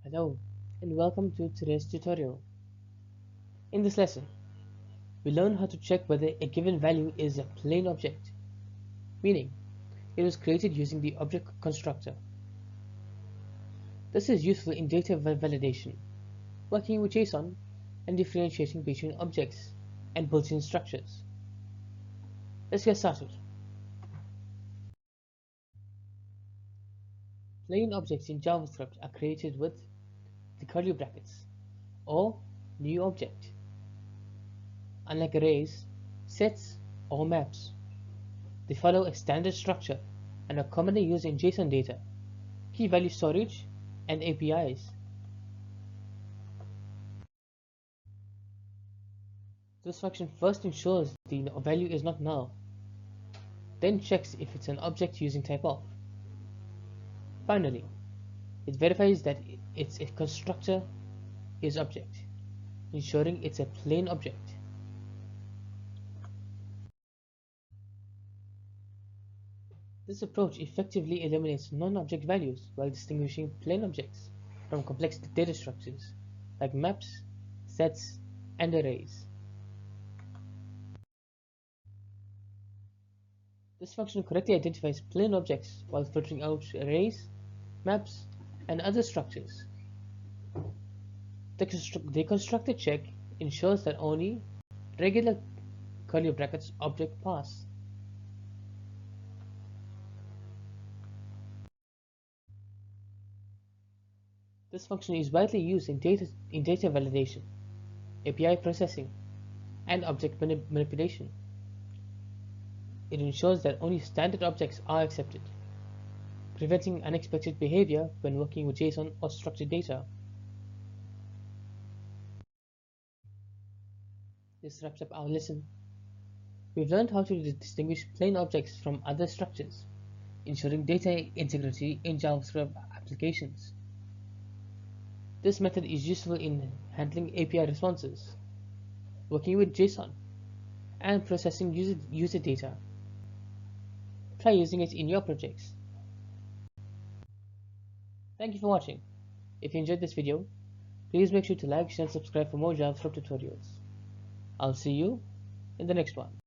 Hello and welcome to today's tutorial. In this lesson, we learn how to check whether a given value is a plain object, meaning it was created using the object constructor. This is useful in data validation, working with JSON, and differentiating between objects and built-in structures. Let's get started. Plain objects in JavaScript are created with the curly brackets or new object. Unlike arrays, sets, or maps, they follow a standard structure and are commonly used in JSON data, key value storage, and APIs. This function first ensures the value is not null, then checks if it's an object using typeof. Finally, it verifies that its constructor is object, ensuring it's a plain object. This approach effectively eliminates non-object values while distinguishing plain objects from complex data structures like maps, sets, and arrays. This function correctly identifies plain objects while filtering out arrays, maps, and other structures. The constructor check ensures that only regular curly brackets object pass. This function is widely used in data validation, API processing, and object manipulation. It ensures that only standard objects are accepted, preventing unexpected behavior when working with JSON or structured data. This wraps up our lesson. We've learned how to distinguish plain objects from other structures, ensuring data integrity in JavaScript applications. This method is useful in handling API responses, working with JSON, and processing user data. Try using it in your projects. Thank you for watching. If you enjoyed this video, please make sure to like, share, and subscribe for more JavaScript tutorials. I'll see you in the next one.